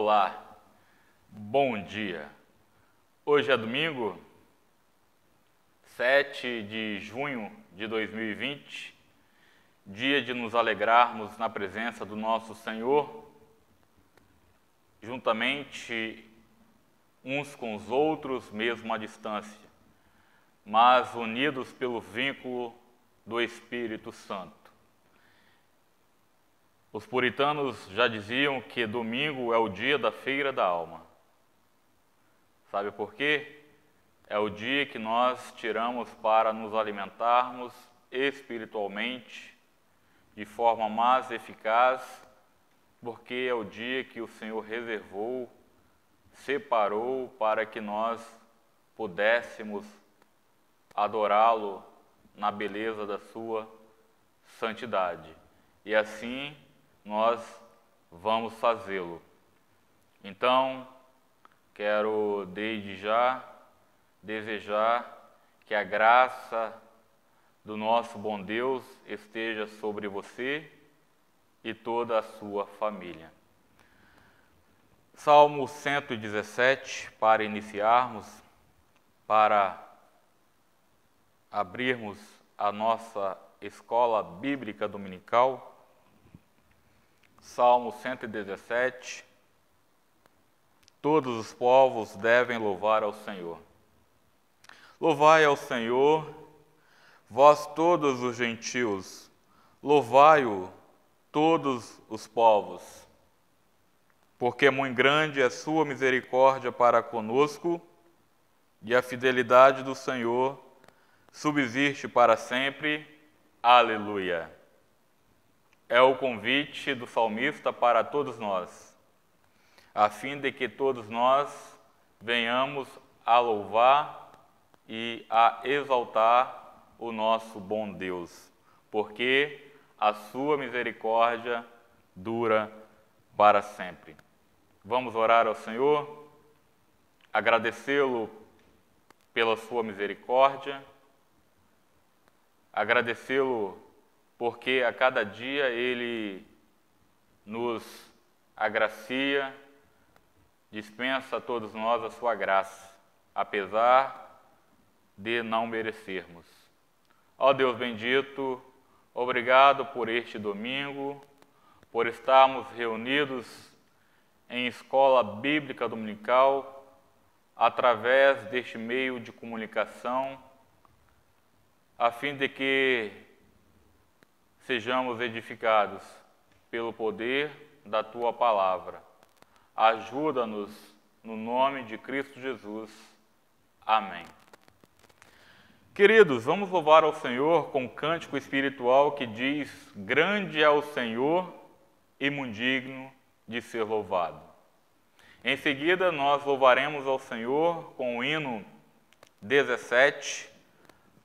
Olá, bom dia. Hoje é domingo, 7 de junho de 2020, dia de nos alegrarmos na presença do nosso Senhor, juntamente uns com os outros, mesmo à distância, mas unidos pelo vínculo do Espírito Santo. Os puritanos já diziam que domingo é o dia da feira da alma. Sabe por quê? É o dia que nós tiramos para nos alimentarmos espiritualmente de forma mais eficaz, porque é o dia que o Senhor reservou, separou para que nós pudéssemos adorá-lo na beleza da sua santidade. E assim nós vamos fazê-lo. Então, quero desde já desejar que a graça do nosso bom Deus esteja sobre você e toda a sua família. Salmo 117, para iniciarmos, para abrirmos a nossa escola bíblica dominical. Salmo 117. Todos os povos devem louvar ao Senhor. Louvai ao Senhor, vós todos os gentios, louvai-o todos os povos, porque muito grande é a sua misericórdia para conosco, e a fidelidade do Senhor subsiste para sempre. Aleluia. É o convite do salmista para todos nós, a fim de que todos nós venhamos a louvar e a exaltar o nosso bom Deus, porque a sua misericórdia dura para sempre. Vamos orar ao Senhor, agradecê-lo pela sua misericórdia, agradecê-lo porque a cada dia Ele nos agracia, dispensa a todos nós a sua graça, apesar de não merecermos. Ó Deus bendito, obrigado por este domingo, por estarmos reunidos em escola bíblica dominical, através deste meio de comunicação, a fim de que sejamos edificados pelo poder da Tua palavra. Ajuda-nos no nome de Cristo Jesus. Amém. Queridos, vamos louvar ao Senhor com um cântico espiritual que diz: grande é o Senhor e muito digno de ser louvado. Em seguida, nós louvaremos ao Senhor com o hino 17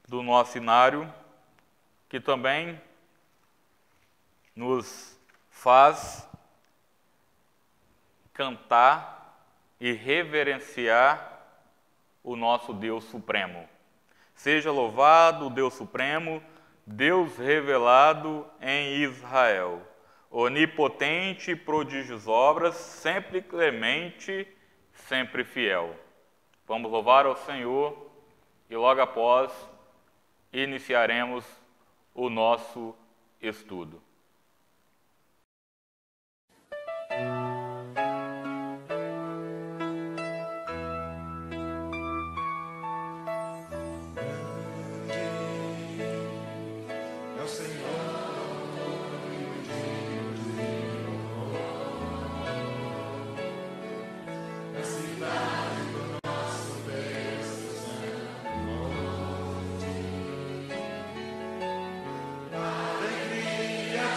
do nosso inário, que também nos faz cantar e reverenciar o nosso Deus Supremo. Seja louvado o Deus Supremo, Deus revelado em Israel, onipotente e prodígios obras, sempre clemente, sempre fiel. Vamos louvar ao Senhor e logo após iniciaremos o nosso estudo. Alegria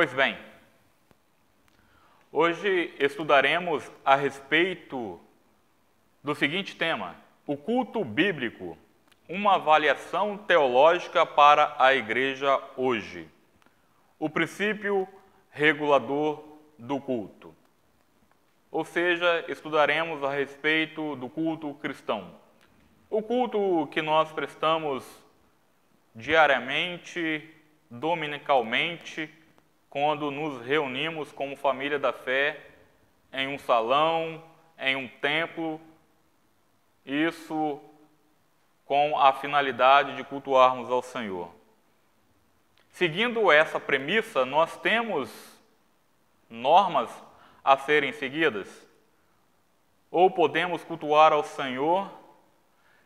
Pois bem, hoje estudaremos a respeito do seguinte tema: o culto bíblico, uma avaliação teológica para a igreja hoje. O princípio regulador do culto. Ou seja, estudaremos a respeito do culto cristão. O culto que nós prestamos diariamente, dominicalmente, quando nos reunimos como família da fé em um salão, em um templo, isso com a finalidade de cultuarmos ao Senhor. Seguindo essa premissa, nós temos normas a serem seguidas? Ou podemos cultuar ao Senhor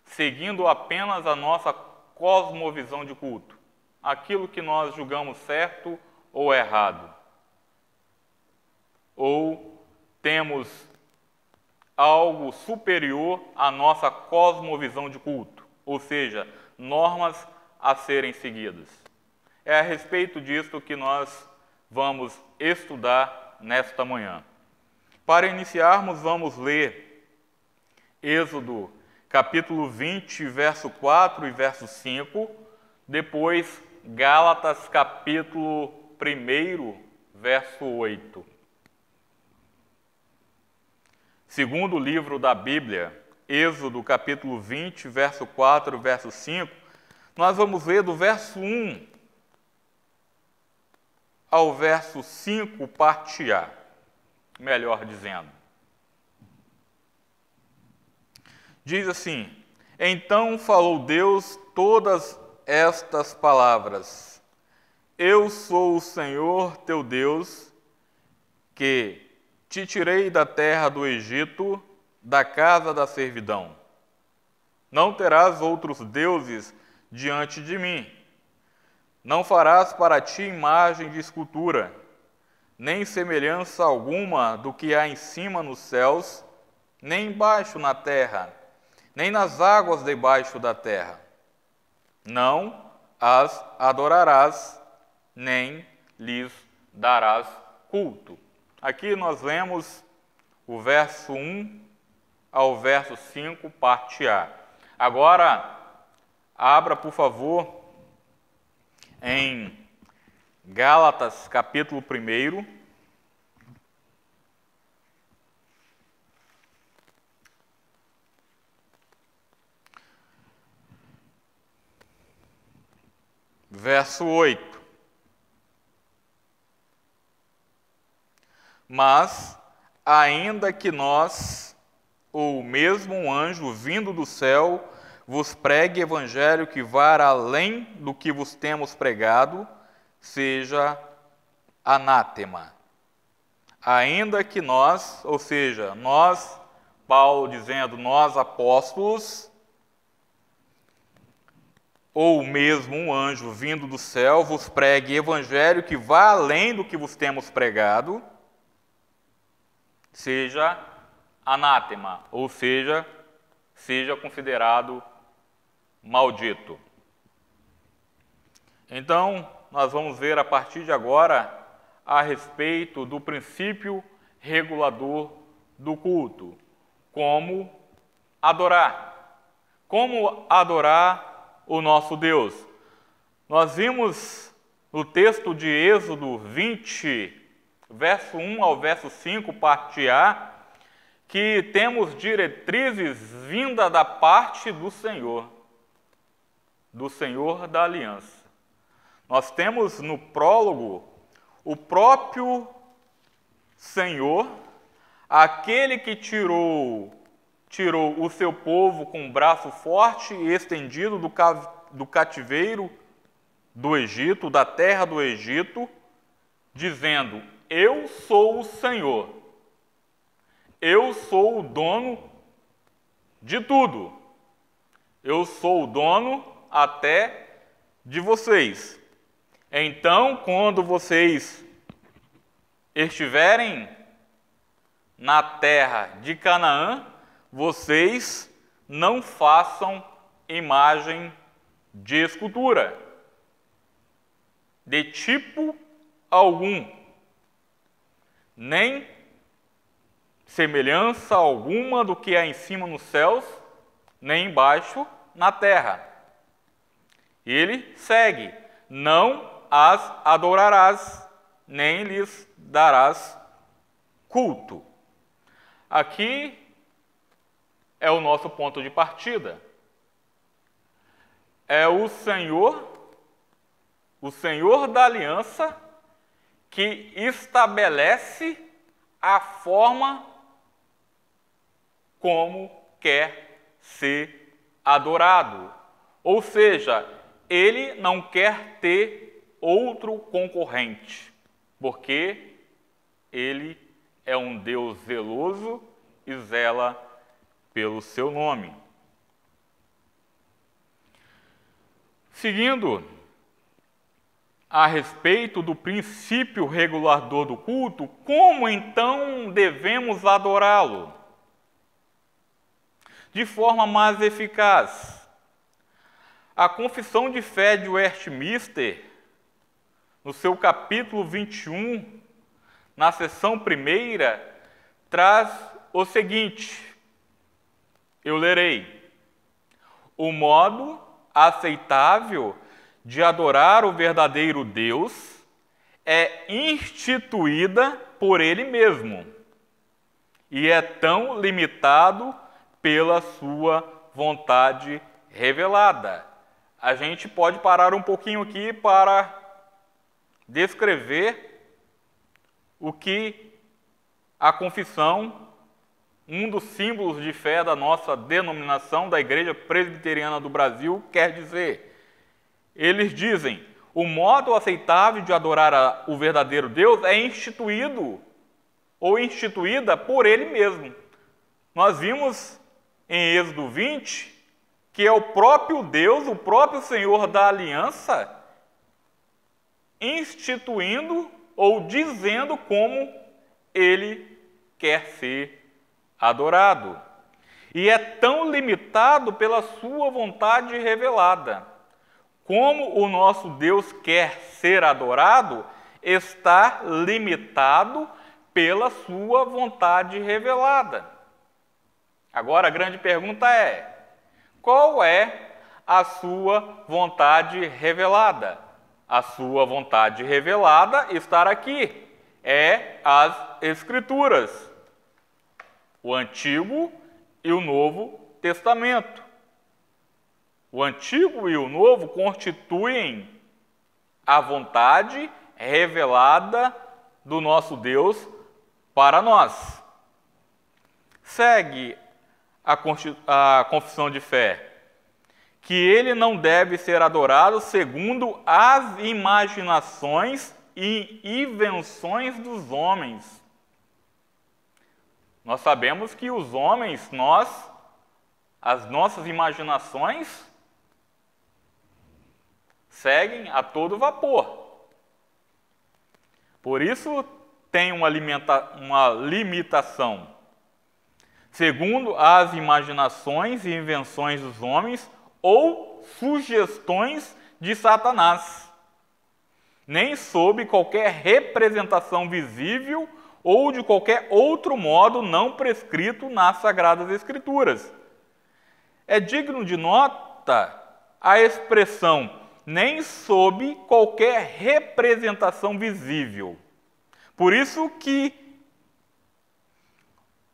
seguindo apenas a nossa cosmovisão de culto, aquilo que nós julgamos certo ou errado? Ou temos algo superior à nossa cosmovisão de culto, ou seja, normas a serem seguidas? É a respeito disto que nós vamos estudar nesta manhã. Para iniciarmos, vamos ler Êxodo capítulo 20, verso 4 e verso 5, depois Gálatas capítulo 1, verso 8. Segundo livro da Bíblia, Êxodo capítulo 20, verso 4 e verso 5, nós vamos ler do verso 1 ao verso 5, parte A, melhor dizendo. Diz assim: Então falou Deus todas estas palavras: Eu sou o Senhor teu Deus, que te tirei da terra do Egito, da casa da servidão. Não terás outros deuses diante de mim. Não farás para ti imagem de escultura, nem semelhança alguma do que há em cima nos céus, nem embaixo na terra, nem nas águas debaixo da terra. Não as adorarás, nem lhes darás culto. Aqui nós lemos o verso 1 ao verso 5, parte A. Agora, abra, por favor, em Gálatas, capítulo 1, verso 8. Mas, ainda que nós, ou mesmo um anjo vindo do céu, vos pregue evangelho que vá além do que vos temos pregado, seja anátema. Ainda que nós, ou seja, nós, Paulo dizendo, nós apóstolos, ou mesmo um anjo vindo do céu, vos pregue evangelho que vá além do que vos temos pregado, seja anátema, ou seja considerado maldito. Então, nós vamos ver a partir de agora a respeito do princípio regulador do culto. Como adorar. Como adorar o nosso Deus. Nós vimos no texto de Êxodo 20, verso 1 ao verso 5, parte A, que temos diretrizes vindas da parte do Senhor da aliança. Nós temos no prólogo o próprio Senhor, aquele que tirou o seu povo com um braço forte e estendido do cativeiro do Egito, da terra do Egito, dizendo: Eu sou o Senhor, eu sou o dono de tudo, eu sou o dono até de vocês. Então, quando vocês estiverem na terra de Canaã, vocês não façam imagem de escultura, de tipo algum, nem semelhança alguma do que há em cima nos céus, nem embaixo na terra. Ele segue: não as adorarás, nem lhes darás culto. Aqui é o nosso ponto de partida. É o Senhor da aliança, que estabelece a forma como quer ser adorado. Ou seja, ele não quer ter outro concorrente, porque ele é um Deus zeloso e zela pelo seu nome. Seguindo a respeito do princípio regulador do culto, como então devemos adorá-lo de forma mais eficaz? A Confissão de Fé de Westminster, no seu capítulo 21, na seção 1ª, traz o seguinte, eu lerei: o modo aceitável de adorar o verdadeiro Deus é instituída por Ele mesmo e é tão limitado pela sua vontade revelada. A gente pode parar um pouquinho aqui para descrever o que a confissão, um dos símbolos de fé da nossa denominação, da Igreja Presbiteriana do Brasil, quer dizer. Eles dizem: o modo aceitável de adorar o verdadeiro Deus é instituído ou instituída por Ele mesmo. Nós vimos em Êxodo 20 que é o próprio Deus, o próprio Senhor da aliança, instituindo ou dizendo como Ele quer ser adorado. E é tão limitado pela sua vontade revelada. Como o nosso Deus quer ser adorado, está limitado pela sua vontade revelada. Agora a grande pergunta é: qual é a sua vontade revelada? A sua vontade revelada está aqui, é as Escrituras, o Antigo e o Novo Testamento. O Antigo e o Novo constituem a vontade revelada do nosso Deus para nós. Segue a confissão de fé, que Ele não deve ser adorado segundo as imaginações e invenções dos homens. Nós sabemos que os homens, as nossas imaginações, seguem a todo vapor. Por isso tem uma limitação. Segundo as imaginações e invenções dos homens ou sugestões de Satanás, nem sob qualquer representação visível ou de qualquer outro modo não prescrito nas Sagradas Escrituras. É digno de nota a expressão nem sob qualquer representação visível. Por isso que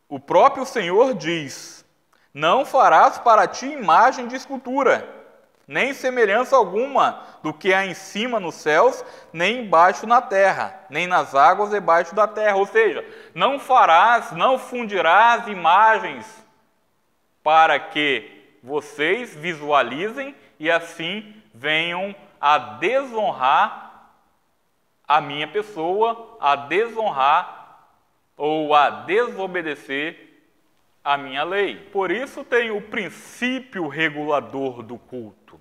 o próprio Senhor diz: não farás para ti imagem de escultura, nem semelhança alguma do que há em cima nos céus, nem embaixo na terra, nem nas águas debaixo da terra. Ou seja, não farás, não fundirás imagens para que vocês visualizem e assim venham a desonrar a minha pessoa, a desonrar ou a desobedecer a minha lei. Por isso tem o princípio regulador do culto.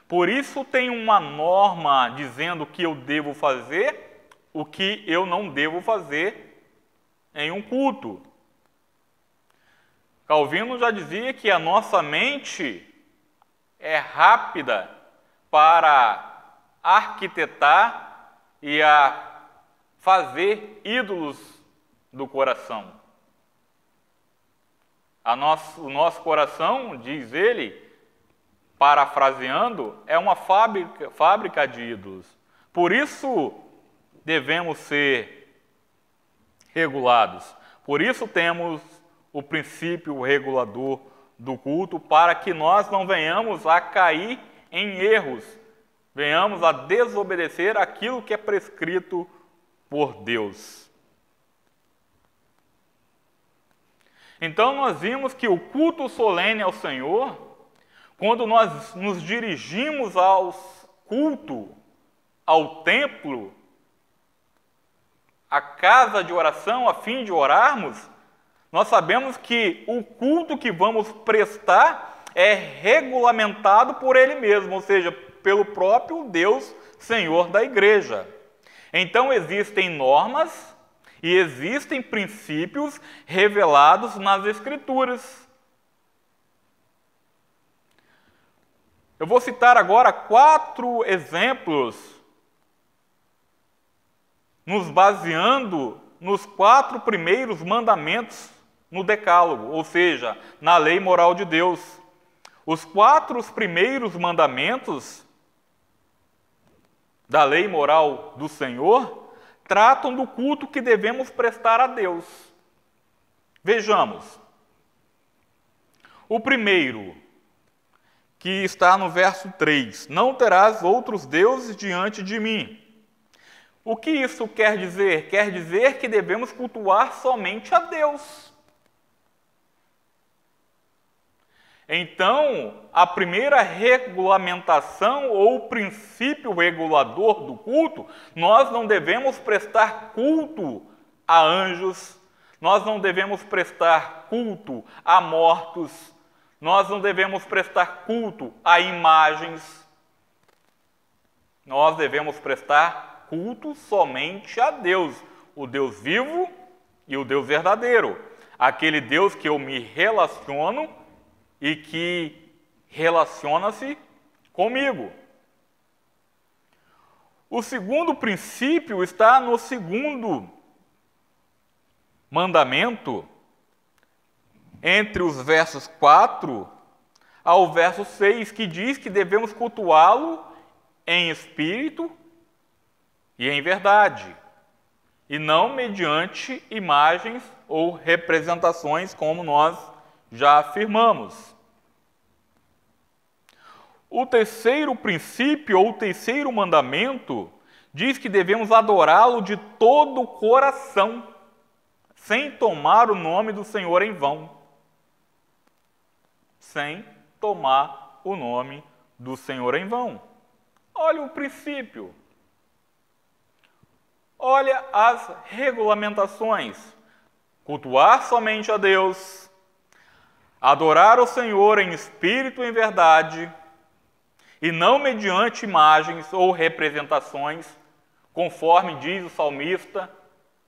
Por isso tem uma norma dizendo o que eu devo fazer, o que eu não devo fazer em um culto. Calvino já dizia que a nossa mente é rápida para arquitetar e a fazer ídolos do coração. O nosso coração, diz ele, parafraseando, é uma fábrica de ídolos. Por isso devemos ser regulados. Por isso temos o princípio regulador do culto, para que nós não venhamos a cair em erros, venhamos a desobedecer aquilo que é prescrito por Deus. Então nós vimos que o culto solene ao Senhor, quando nós nos dirigimos ao culto, ao templo, à casa de oração, a fim de orarmos, nós sabemos que o culto que vamos prestar é regulamentado por Ele mesmo, ou seja, pelo próprio Deus, Senhor da igreja. Então existem normas e existem princípios revelados nas Escrituras. Eu vou citar agora 4 exemplos, nos baseando nos 4 primeiros mandamentos no Decálogo, ou seja, na lei moral de Deus. Os 4 primeiros mandamentos da lei moral do Senhor tratam do culto que devemos prestar a Deus. Vejamos. O primeiro, que está no verso 3, não terás outros deuses diante de mim. O que isso quer dizer? Quer dizer que devemos cultuar somente a Deus. Então, a primeira regulamentação ou princípio regulador do culto, nós não devemos prestar culto a anjos, nós não devemos prestar culto a mortos, nós não devemos prestar culto a imagens, nós devemos prestar culto somente a Deus, o Deus vivo e o Deus verdadeiro, aquele Deus que eu me relaciono e que relaciona-se comigo. O segundo princípio está no segundo mandamento, entre os versos 4 ao verso 6, que diz que devemos cultuá-lo em espírito e em verdade, e não mediante imagens ou representações, como nós já afirmamos. O terceiro princípio, ou o terceiro mandamento, diz que devemos adorá-lo de todo o coração, sem tomar o nome do Senhor em vão. Sem tomar o nome do Senhor em vão. Olha o princípio. Olha as regulamentações. Cultuar somente a Deus, adorar o Senhor em espírito e em verdade, e não mediante imagens ou representações, conforme diz o salmista,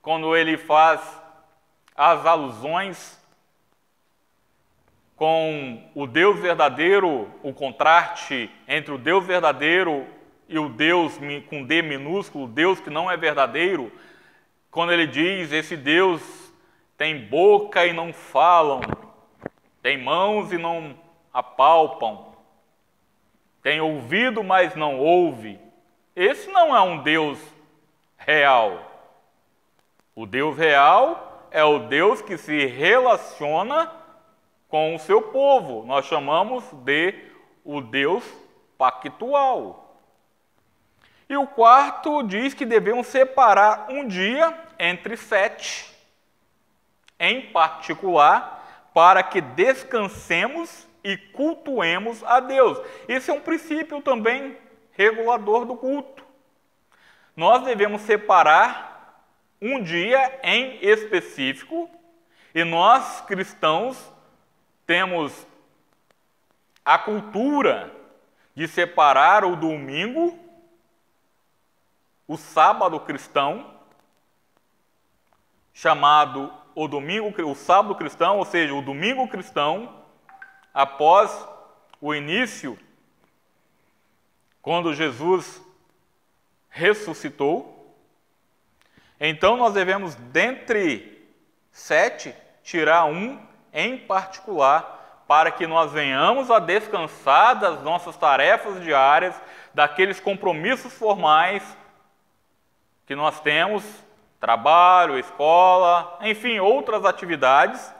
quando ele faz as alusões com o Deus verdadeiro, o contraste entre o Deus verdadeiro e o Deus com D minúsculo, o Deus que não é verdadeiro, quando ele diz, esse Deus tem boca e não falam, tem mãos e não apalpam, tem ouvido, mas não ouve. Esse não é um Deus real. O Deus real é o Deus que se relaciona com o seu povo. Nós chamamos de o Deus pactual. E o quarto diz que devemos separar um dia entre 7, em particular, para que descansemos e cultuemos a Deus. Esse é um princípio também regulador do culto. Nós devemos separar um dia em específico, e nós, cristãos, temos a cultura de separar o domingo, o sábado cristão, chamado o sábado cristão, ou seja, o domingo cristão, após o início, quando Jesus ressuscitou, Então nós devemos, dentre 7, tirar um em particular, para que nós venhamos a descansar das nossas tarefas diárias, daqueles compromissos formais que nós temos, trabalho, escola, enfim, outras atividades,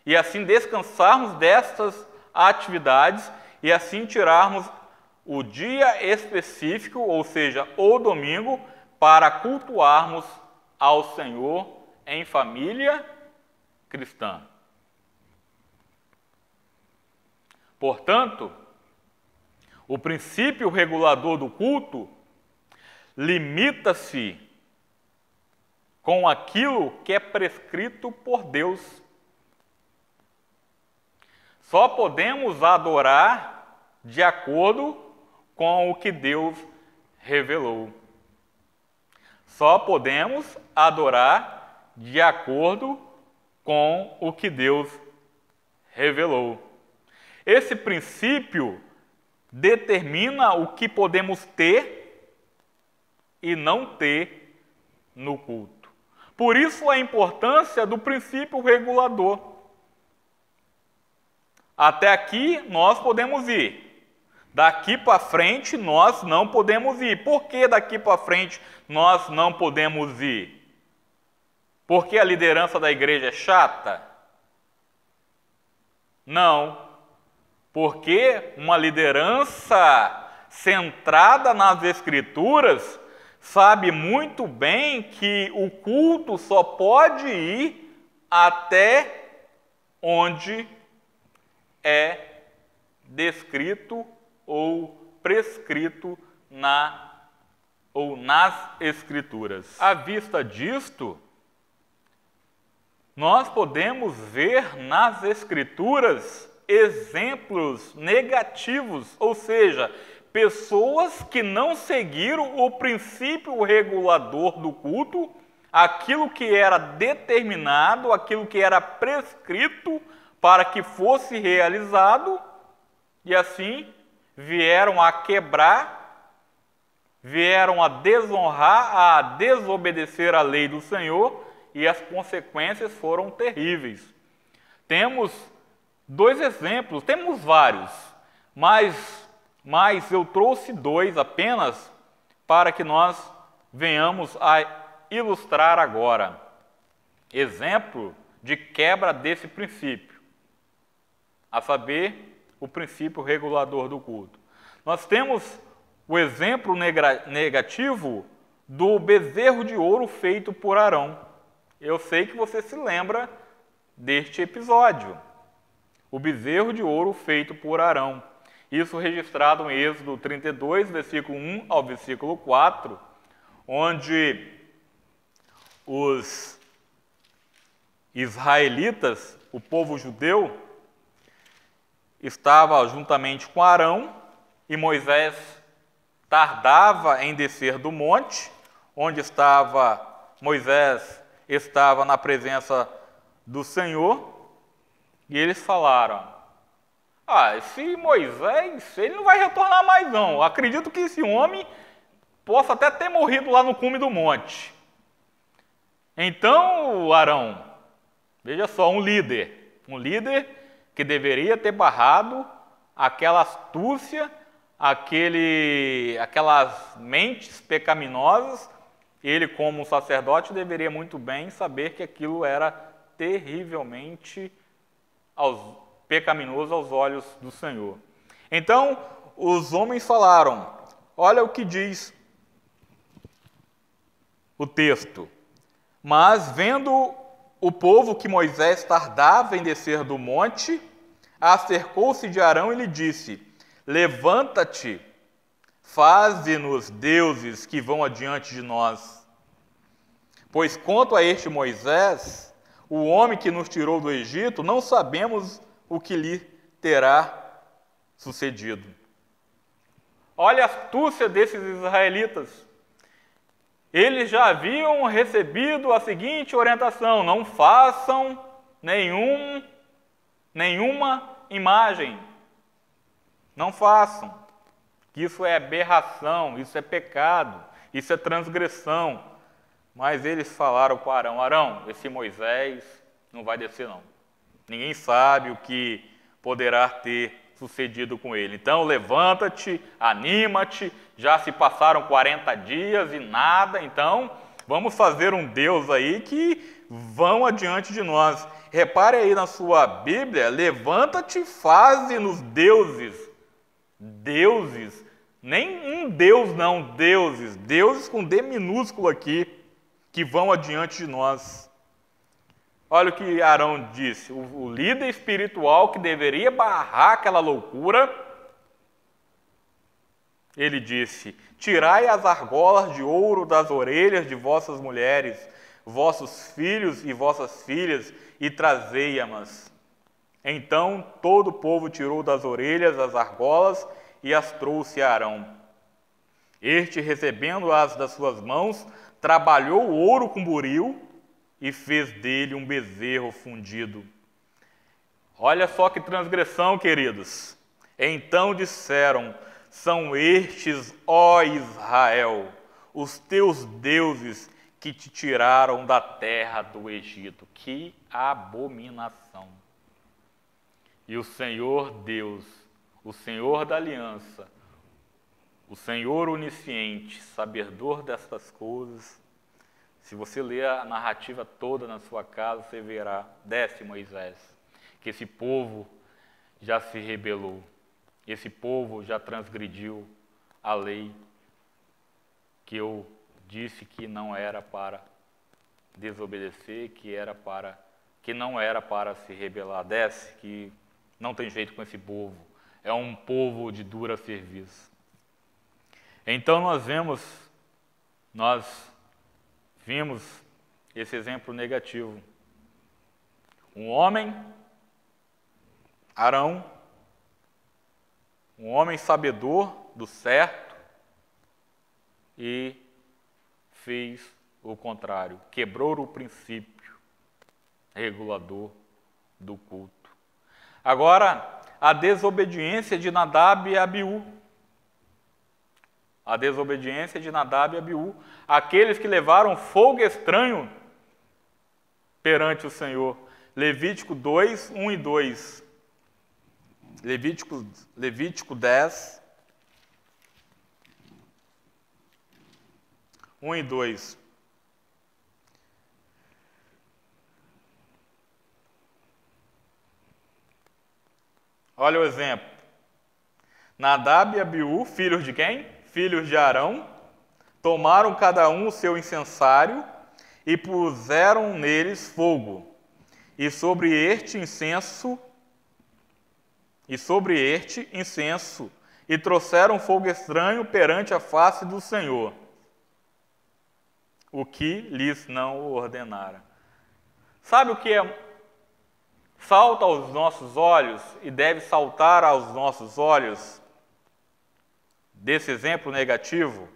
e assim descansarmos destas atividades e assim tirarmos o dia específico, ou seja, o domingo, para cultuarmos ao Senhor em família cristã. Portanto, o princípio regulador do culto limita-se com aquilo que é prescrito por Deus. Só podemos adorar de acordo com o que Deus revelou. Só podemos adorar de acordo com o que Deus revelou. Esse princípio determina o que podemos ter e não ter no culto. Por isso a importância do princípio regulador. Até aqui nós podemos ir. Daqui para frente nós não podemos ir. Por que daqui para frente nós não podemos ir? Porque a liderança da igreja é chata? Não. Porque uma liderança centrada nas Escrituras sabe muito bem que o culto só pode ir até onde é descrito ou prescrito nas Escrituras. À vista disto, nós podemos ver nas Escrituras exemplos negativos, ou seja, pessoas que não seguiram o princípio regulador do culto, aquilo que era determinado, aquilo que era prescrito para que fosse realizado, e assim vieram a quebrar, vieram a desonrar, a desobedecer a lei do Senhor, e as consequências foram terríveis. Temos 2 exemplos, temos vários, mas eu trouxe 2 apenas para que nós venhamos a ilustrar agora. Exemplo de quebra desse princípio, a saber, o princípio regulador do culto. Nós temos o exemplo negativo do bezerro de ouro feito por Arão. Eu sei que você se lembra deste episódio. O bezerro de ouro feito por Arão. Isso registrado em Êxodo 32, versículo 1 ao versículo 4, onde os israelitas, o povo judeu, estava juntamente com Arão, e Moisés tardava em descer do monte, onde Moisés estava na presença do Senhor, e eles falaram: esse Moisés, ele não vai retornar mais não. Acredito que esse homem possa até ter morrido lá no cume do monte. Então, Arão, veja só, um líder que deveria ter barrado aquela astúcia, aquelas mentes pecaminosas, ele, como sacerdote, deveria muito bem saber que aquilo era terrivelmente pecaminoso aos olhos do Senhor. Então, os homens falaram, olha o que diz o texto: mas vendo o povo que Moisés tardava em descer do monte, acercou-se de Arão e lhe disse: levanta-te, faze-nos deuses que vão adiante de nós. Pois quanto a este Moisés, o homem que nos tirou do Egito, não sabemos o que lhe terá sucedido. Olha a astúcia desses israelitas. Eles já haviam recebido a seguinte orientação: não façam nenhuma imagem. Não façam. Isso é aberração, isso é pecado, isso é transgressão. Mas eles falaram com Arão: Arão, esse Moisés não vai descer não. Ninguém sabe o que poderá ter sucedido com ele. Então levanta-te, anima-te, já se passaram 40 dias e nada, então vamos fazer um Deus aí que vão adiante de nós. Repare aí na sua Bíblia, levanta-te, faze-nos deuses. Deuses, nem um Deus não, deuses. Deuses com D minúsculo aqui, que vão adiante de nós. Olha o que Arão disse, o líder espiritual que deveria barrar aquela loucura. Ele disse: tirai as argolas de ouro das orelhas de vossas mulheres, vossos filhos e vossas filhas, e trazei-as. Então todo o povo tirou das orelhas as argolas e as trouxe a Arão. Este, recebendo-as das suas mãos, trabalhou o ouro com buril e fez dele um bezerro fundido. Olha só que transgressão, queridos. Então disseram: são estes, ó Israel, os teus deuses que te tiraram da terra do Egito. Que abominação! E o Senhor Deus, o Senhor da aliança, o Senhor onisciente, sabedor destas coisas, se você ler a narrativa toda na sua casa, você verá, desce Moisés, que esse povo já se rebelou, esse povo já transgrediu a lei que eu disse que não era para desobedecer, que não era para se rebelar. Desce, que não tem jeito com esse povo, é um povo de dura serviço. Então nós vimos esse exemplo negativo. Um homem, Arão, um homem sabedor do certo, e fez o contrário, quebrou o princípio regulador do culto. Agora, a desobediência de Nadab e Abiú. A desobediência de Nadab e Abiú, aqueles que levaram fogo estranho perante o Senhor. Levítico 2, 1 e 2. Levítico 10, 1 e 2. Olha o exemplo. Nadab e Abiú, filhos de quem? Filhos de Arão, tomaram cada um o seu incensário e puseram neles fogo, e sobre este incenso, e trouxeram fogo estranho perante a face do Senhor, o que lhes não ordenara. Sabe o que salta aos nossos olhos e deve saltar aos nossos olhos desse exemplo negativo?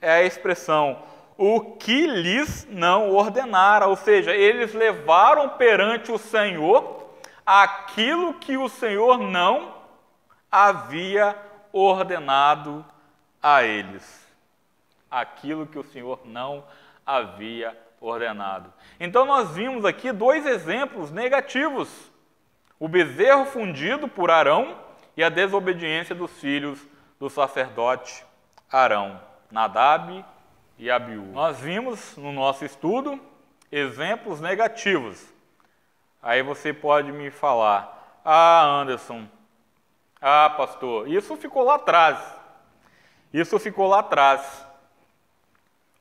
É a expressão, o que lhes não ordenara, ou seja, eles levaram perante o Senhor aquilo que o Senhor não havia ordenado a eles. Aquilo que o Senhor não havia ordenado. Então nós vimos aqui dois exemplos negativos: o bezerro fundido por Arão e a desobediência dos filhos do sacerdote Arão, Nadab e Abiú. Nós vimos no nosso estudo exemplos negativos. Aí você pode me falar: ah, Anderson, ah, pastor, isso ficou lá atrás. Isso ficou lá atrás.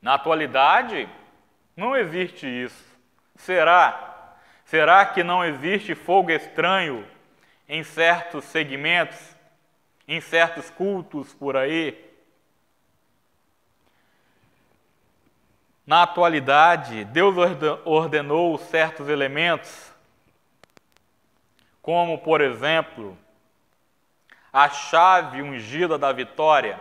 Na atualidade, não existe isso. Será? Será que não existe fogo estranho em certos segmentos, em certos cultos por aí? Na atualidade, Deus ordenou certos elementos, como, por exemplo, a chave ungida da vitória,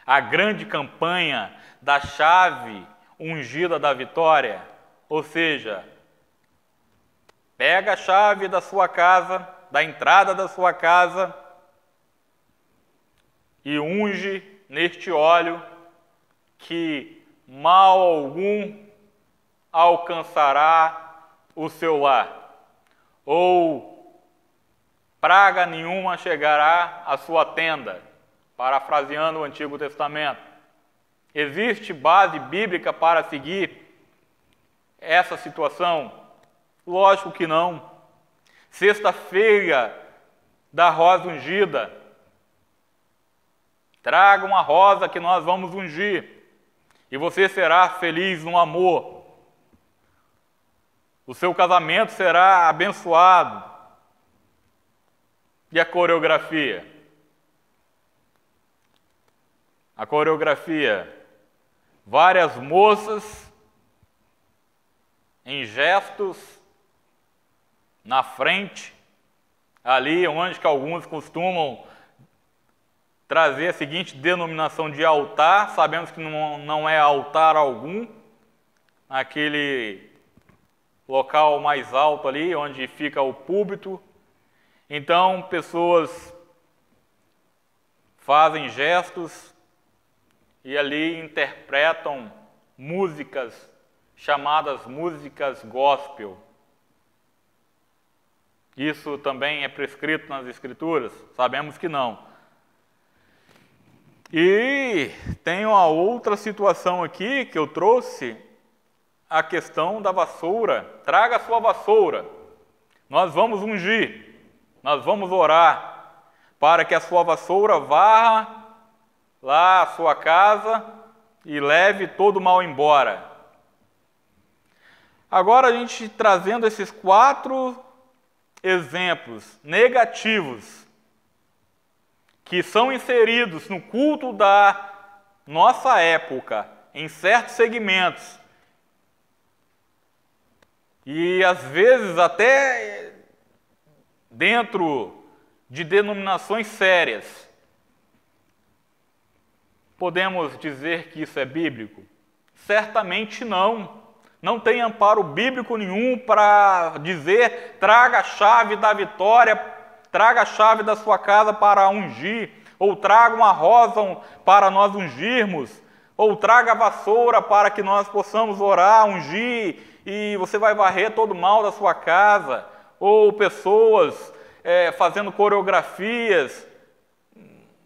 a grande campanha da chave ungida da vitória, ou seja, pega a chave da sua casa, da entrada da sua casa, e unge neste óleo que mal algum alcançará o seu lar, ou praga nenhuma chegará à sua tenda, parafraseando o Antigo Testamento. Existe base bíblica para seguir essa situação? Lógico que não. Sexta-feira da rosa ungida. Traga uma rosa que nós vamos ungir, e você será feliz no amor. O seu casamento será abençoado. E a coreografia? A coreografia, várias moças em gestos na frente, ali onde que alguns costumam trazer a seguinte denominação de altar. Sabemos que não é altar algum, aquele local mais alto ali, onde fica o púlpito. Então, pessoas fazem gestos e ali interpretam músicas chamadas músicas gospel. Isso também é prescrito nas Escrituras? Sabemos que não. E tem uma outra situação aqui que eu trouxe, a questão da vassoura. Traga a sua vassoura. Nós vamos ungir, nós vamos orar para que a sua vassoura varra lá a sua casa e leve todo o mal embora. Agora a gente trazendo esses 4 exemplos negativos que são inseridos no culto da nossa época, em certos segmentos, e às vezes até dentro de denominações sérias. Podemos dizer que isso é bíblico? Certamente não. Não tem amparo bíblico nenhum para dizer: traga a chave da vitória, traga a chave da sua casa para ungir, ou traga uma rosa para nós ungirmos, ou traga a vassoura para que nós possamos orar, ungir, e você vai varrer todo o mal da sua casa. Ou pessoas fazendo coreografias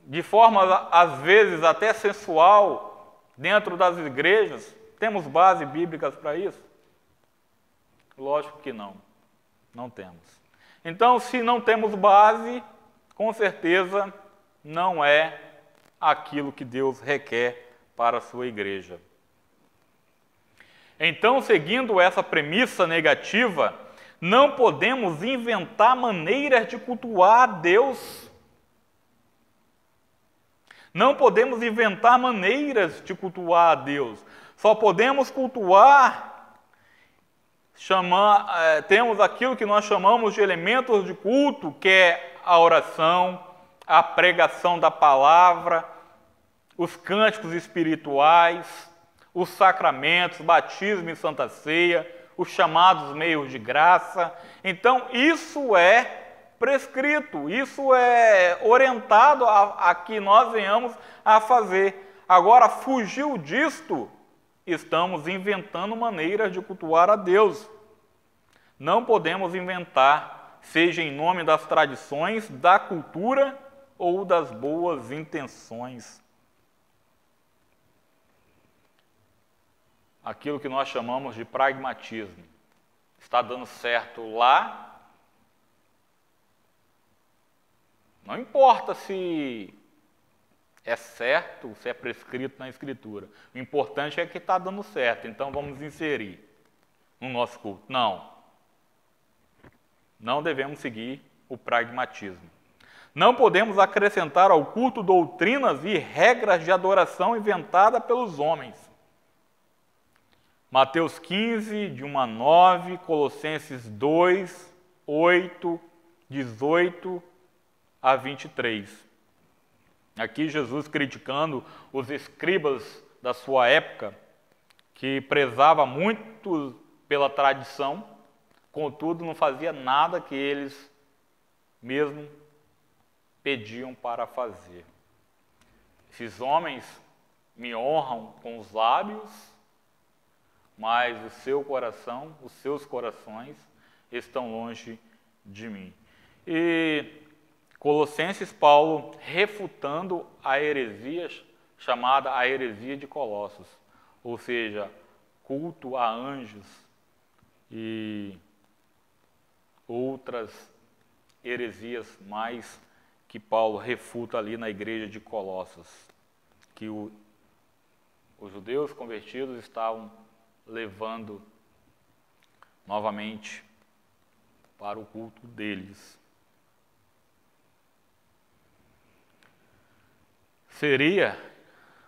de forma, às vezes, até sensual dentro das igrejas. Temos bases bíblicas para isso? Lógico que não. Não temos. Então, se não temos base, com certeza não é aquilo que Deus requer para a sua igreja. Então, seguindo essa premissa negativa, não podemos inventar maneiras de cultuar a Deus. Não podemos inventar maneiras de cultuar a Deus. Só podemos cultuar, temos aquilo que nós chamamos de elementos de culto, que é a oração, a pregação da palavra, os cânticos espirituais, os sacramentos, batismo e santa ceia, os chamados meios de graça. Então, isso é prescrito, isso é orientado a que nós venhamos a fazer. Agora, fugiu disto, estamos inventando maneiras de cultuar a Deus. Não podemos inventar, seja em nome das tradições, da cultura ou das boas intenções. Aquilo que nós chamamos de pragmatismo. Está dando certo lá, não importa se é certo, se é prescrito na Escritura. O importante é que está dando certo, então vamos inserir no nosso culto. Não devemos seguir o pragmatismo. Não podemos acrescentar ao culto doutrinas e regras de adoração inventadas pelos homens. Mateus 15, de 1 a 9, Colossenses 2, 8, 18 a 23. Aqui Jesus criticando os escribas da sua época, que prezava muito pela tradição, contudo não fazia nada que eles mesmo pediam para fazer. Esses homens me honram com os lábios, mas o seu coração, os seus corações estão longe de mim. E Colossenses, Paulo refutando a heresia chamada a heresia de Colossos, ou seja, culto a anjos e outras heresias mais que Paulo refuta ali na igreja de Colossos, que os judeus convertidos estavam levando novamente para o culto deles. Seria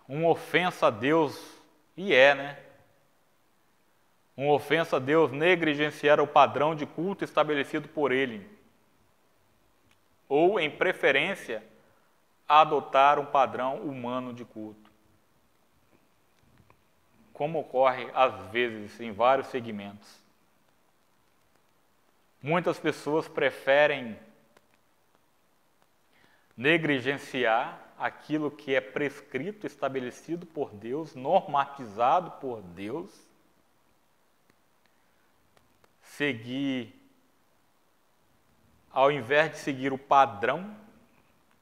uma ofensa a Deus, e né? Uma ofensa a Deus negligenciar o padrão de culto estabelecido por Ele, ou, em preferência, adotar um padrão humano de culto, como ocorre, às vezes, em vários segmentos. Muitas pessoas preferem negligenciar aquilo que é prescrito, estabelecido por Deus, normatizado por Deus, ao invés de seguir o padrão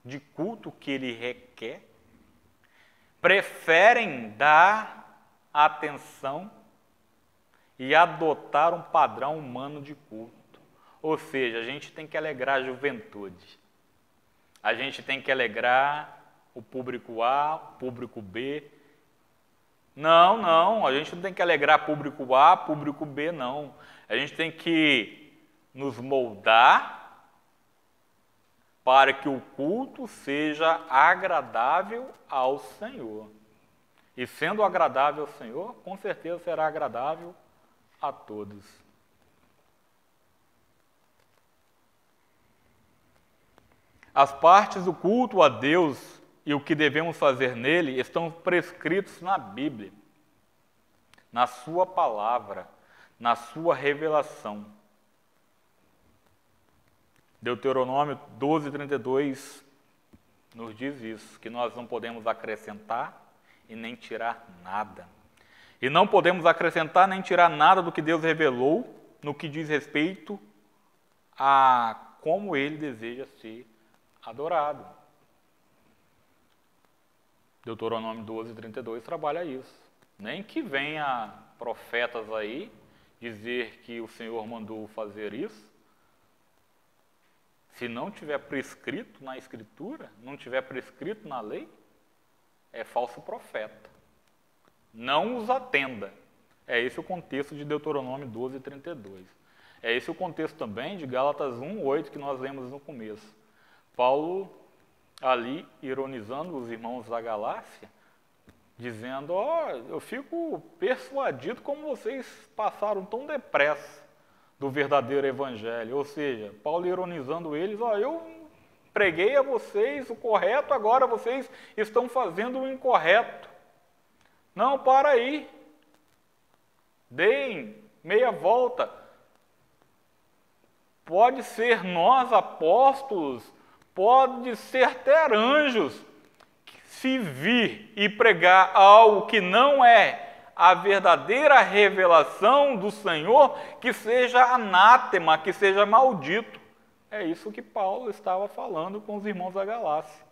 de culto que Ele requer, preferem dar atenção e adotar um padrão humano de culto. Ou seja, a gente tem que alegrar a juventude, a gente tem que alegrar o público A, o público B. Não, a gente não tem que alegrar público A, público B, não. A gente tem que nos moldar para que o culto seja agradável ao Senhor. E sendo agradável ao Senhor, com certeza será agradável a todos. As partes do culto a Deus e o que devemos fazer nele estão prescritos na Bíblia, na sua palavra, na sua revelação. Deuteronômio 12:32 nos diz isso, que nós não podemos acrescentar e nem tirar nada. E não podemos acrescentar nem tirar nada do que Deus revelou no que diz respeito a como Ele deseja ser adorado. Deuteronômio 12:32 trabalha isso. Nem que venha profetas aí dizer que o Senhor mandou fazer isso, se não tiver prescrito na Escritura, não tiver prescrito na lei, é falso profeta. Não os atenda. É esse o contexto de Deuteronômio 12:32. É esse o contexto também de Gálatas 1:8 que nós lemos no começo. Paulo ali ironizando os irmãos da Galácia, dizendo: eu fico persuadido como vocês passaram tão depressa do verdadeiro evangelho. Ou seja, Paulo ironizando eles: eu preguei a vocês o correto, agora vocês estão fazendo o incorreto. Não, para aí. Deem meia volta. Pode ser nós, apóstolos, pode ser até anjos, se vir e pregar algo que não é a verdadeira revelação do Senhor, que seja anátema, que seja maldito. É isso que Paulo estava falando com os irmãos da Galácia.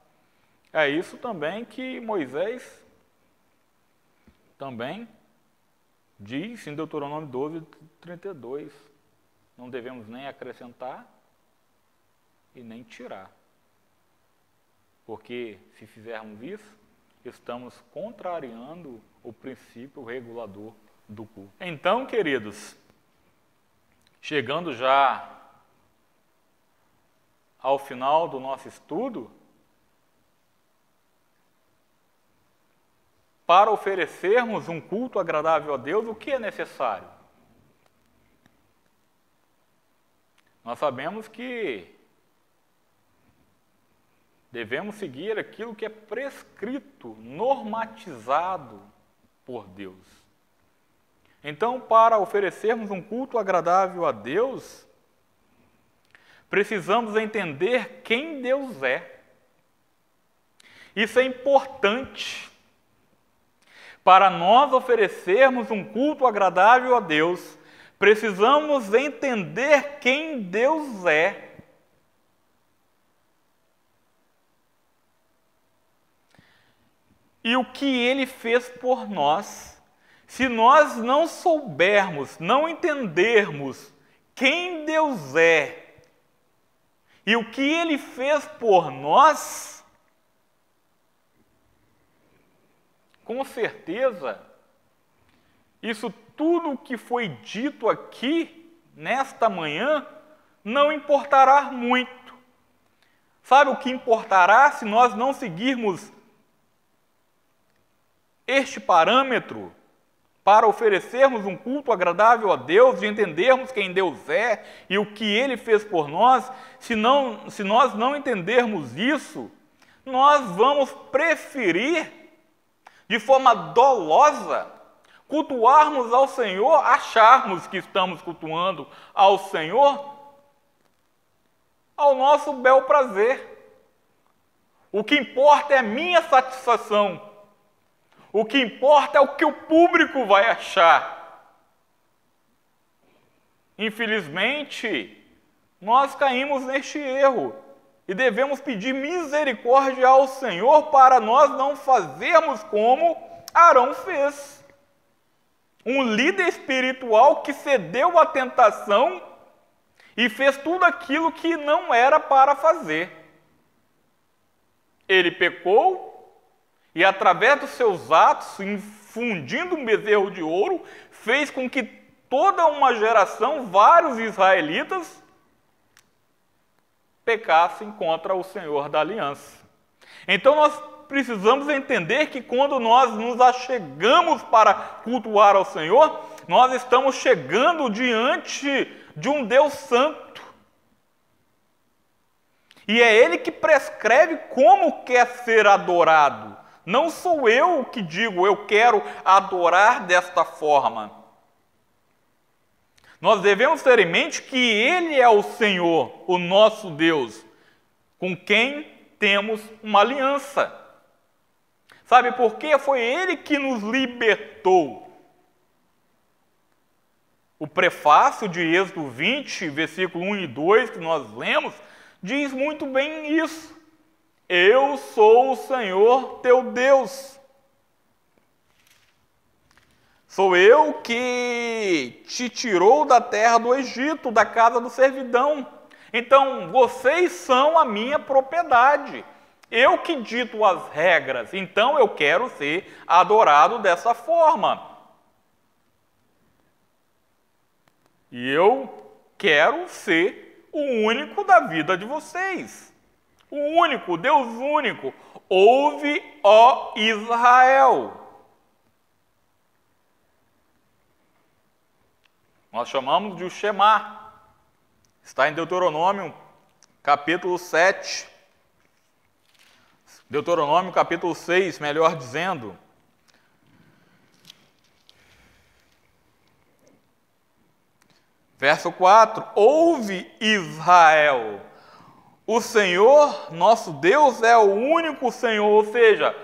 É isso também que Moisés também diz em Deuteronômio 12:32. Não devemos nem acrescentar e nem tirar. Porque se fizermos isso, estamos contrariando o princípio regulador do culto. Então, queridos, chegando já ao final do nosso estudo, para oferecermos um culto agradável a Deus, o que é necessário? Nós sabemos que devemos seguir aquilo que é prescrito, normatizado por Deus. Então, para oferecermos um culto agradável a Deus, precisamos entender quem Deus é. Isso é importante. Para nós oferecermos um culto agradável a Deus, precisamos entender quem Deus é. E o que Ele fez por nós. Se nós não soubermos, não entendermos quem Deus é e o que Ele fez por nós, com certeza, isso tudo que foi dito aqui, nesta manhã, não importará muito. Sabe o que importará se nós não seguirmos este parâmetro para oferecermos um culto agradável a Deus, de entendermos quem Deus é e o que Ele fez por nós? Se nós não entendermos isso, nós vamos preferir, de forma dolosa, cultuarmos ao Senhor, acharmos que estamos cultuando ao Senhor ao nosso bel prazer. O que importa é a minha satisfação. O que importa é o que o público vai achar. Infelizmente, nós caímos neste erro e devemos pedir misericórdia ao Senhor para nós não fazermos como Arão fez. Um líder espiritual que cedeu à tentação e fez tudo aquilo que não era para fazer. Ele pecou e, através dos seus atos, infundindo um bezerro de ouro, fez com que toda uma geração, vários israelitas, pecassem contra o Senhor da aliança. Então nós precisamos entender que quando nós nos achegamos para cultuar ao Senhor, nós estamos chegando diante de um Deus santo. E é Ele que prescreve como quer ser adorado. Não sou eu que digo, eu quero adorar desta forma. Nós devemos ter em mente que Ele é o Senhor, o nosso Deus, com quem temos uma aliança. Sabe por quê? Foi Ele que nos libertou. O prefácio de Êxodo 20, versículo 1 e 2, que nós lemos, diz muito bem isso. Eu sou o Senhor teu Deus. Sou eu que te tirou da terra do Egito, da casa do servidão. Então, vocês são a minha propriedade. Eu que dito as regras, então eu quero ser adorado dessa forma. E eu quero ser o único da vida de vocês. O único, Deus único. Ouve, ó Israel. Nós chamamos de o Shema. Está em Deuteronômio, capítulo 7. Deuteronômio, capítulo 6, melhor dizendo. Verso 4. Ouve, Israel. O Senhor, nosso Deus, é o único Senhor, ou seja,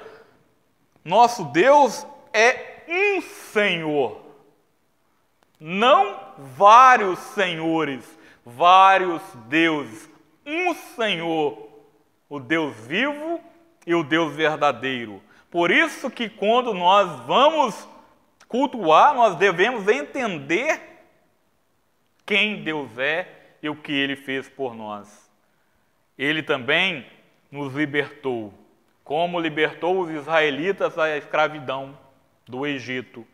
nosso Deus é um Senhor, não vários senhores, vários deuses, um Senhor, o Deus vivo e o Deus verdadeiro. Por isso que quando nós vamos cultuar, nós devemos entender quem Deus é e o que Ele fez por nós. Ele também nos libertou, como libertou os israelitas da escravidão do Egito.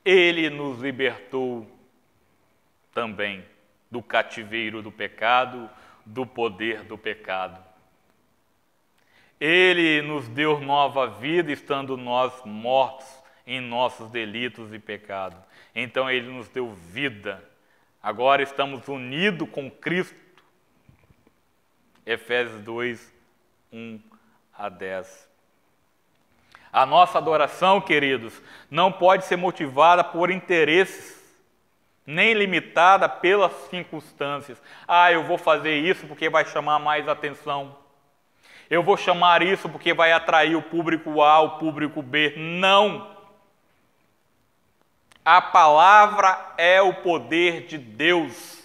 Ele nos libertou também do cativeiro do pecado, do poder do pecado. Ele nos deu nova vida, estando nós mortos em nossos delitos e pecados. Então Ele nos deu vida. Agora estamos unidos com Cristo. Efésios 2, 1 a 10. A nossa adoração, queridos, não pode ser motivada por interesses, nem limitada pelas circunstâncias. Eu vou fazer isso porque vai chamar mais atenção. Eu vou chamar isso porque vai atrair o público A, o público B. Não! A palavra é o poder de Deus.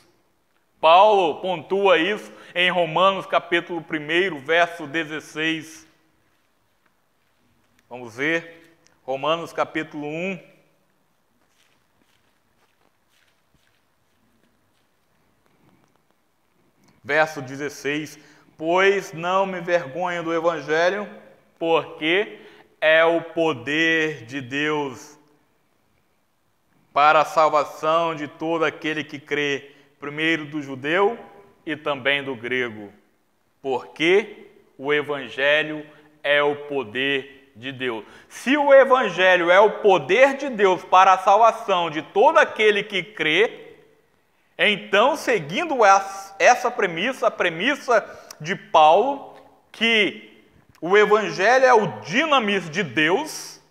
Paulo pontua isso em Romanos capítulo 1, verso 16. Vamos ver, Romanos capítulo 1. Verso 16, pois não me envergonho do Evangelho, porque é o poder de Deus para a salvação de todo aquele que crê, primeiro do judeu e também do grego, porque o Evangelho é o poder de Deus. Se o Evangelho é o poder de Deus para a salvação de todo aquele que crê, então, seguindo essa premissa, a premissa de Paulo, que o Evangelho é o dinamis de Deus,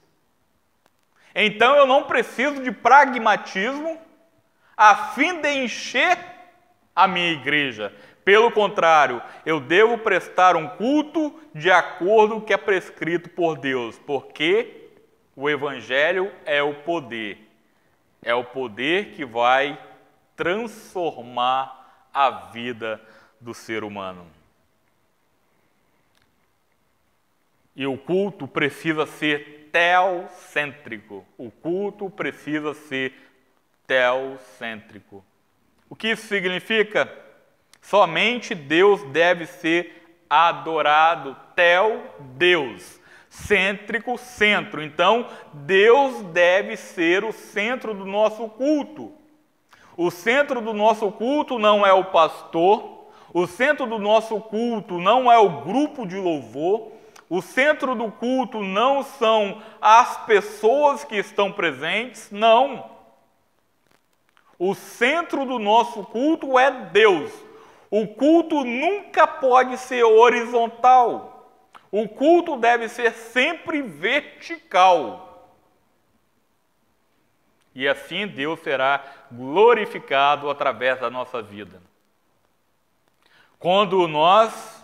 então eu não preciso de pragmatismo a fim de encher a minha igreja. Pelo contrário, eu devo prestar um culto de acordo com o que é prescrito por Deus, porque o Evangelho é o poder que vai transformar a vida do ser humano. E o culto precisa ser teocêntrico. O culto precisa ser teocêntrico. O que isso significa? Somente Deus deve ser adorado. Teo, Deus. Cêntrico, centro. Então, Deus deve ser o centro do nosso culto. O centro do nosso culto não é o pastor, o centro do nosso culto não é o grupo de louvor, o centro do culto não são as pessoas que estão presentes, não. O centro do nosso culto é Deus. O culto nunca pode ser horizontal. O culto deve ser sempre vertical. E assim Deus será glorificado através da nossa vida. Quando nós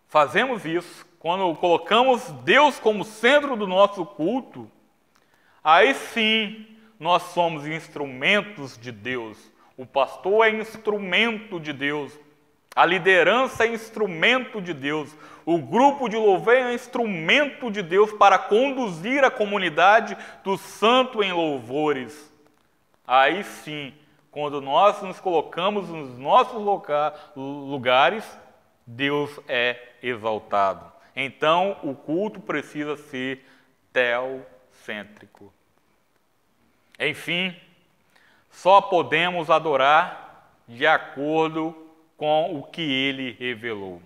fazemos isso, quando colocamos Deus como centro do nosso culto, aí sim nós somos instrumentos de Deus. O pastor é instrumento de Deus. A liderança é instrumento de Deus. O grupo de louvor é instrumento de Deus para conduzir a comunidade do santo em louvores. Aí sim, quando nós nos colocamos nos nossos lugares, Deus é exaltado. Então, o culto precisa ser teocêntrico. Enfim, só podemos adorar de acordo com o que Ele revelou.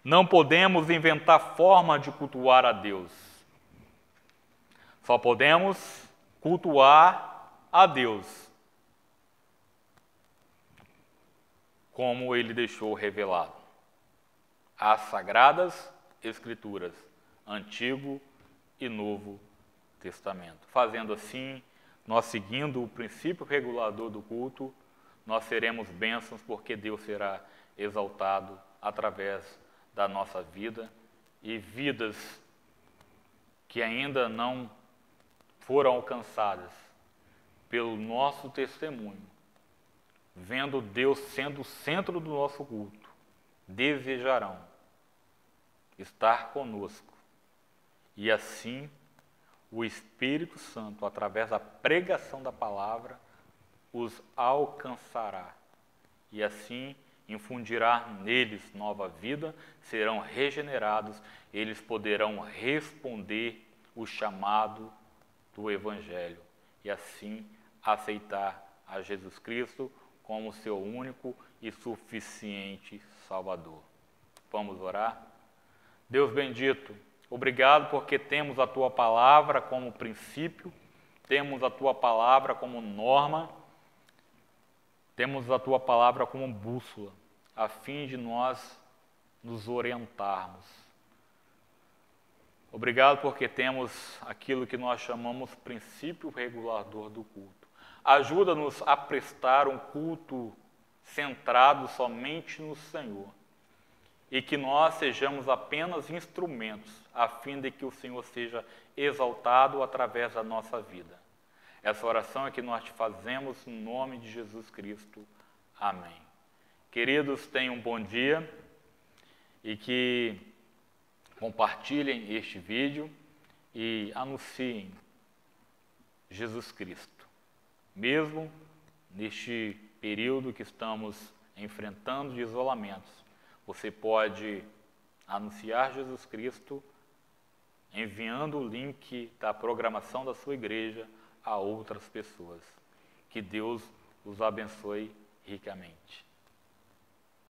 Não podemos inventar forma de cultuar a Deus. Só podemos cultuar a Deus como Ele deixou revelado. As Sagradas Escrituras, Antigo e Novo Testamento. Fazendo assim, nós seguindo o princípio regulador do culto, nós seremos bênçãos porque Deus será exaltado através da nossa vida e vidas que ainda não foram alcançadas pelo nosso testemunho, vendo Deus sendo o centro do nosso culto, desejarão estar conosco e assim o Espírito Santo, através da pregação da palavra, os alcançará e assim infundirá neles nova vida, serão regenerados, eles poderão responder o chamado do Evangelho e assim aceitar a Jesus Cristo como seu único e suficiente Salvador. Vamos orar? Deus bendito, obrigado porque temos a Tua palavra como princípio, temos a Tua palavra como norma, temos a Tua palavra como bússola, a fim de nós nos orientarmos. Obrigado porque temos aquilo que nós chamamos princípio regulador do culto. Ajuda-nos a prestar um culto centrado somente no Senhor. e que nós sejamos apenas instrumentos, a fim de que o Senhor seja exaltado através da nossa vida. Essa oração é que nós te fazemos no nome de Jesus Cristo. Amém. Queridos, tenham um bom dia e que compartilhem este vídeo e anunciem Jesus Cristo. Mesmo neste período que estamos enfrentando de isolamentos, você pode anunciar Jesus Cristo enviando o link da programação da sua igreja a outras pessoas. Que Deus os abençoe ricamente.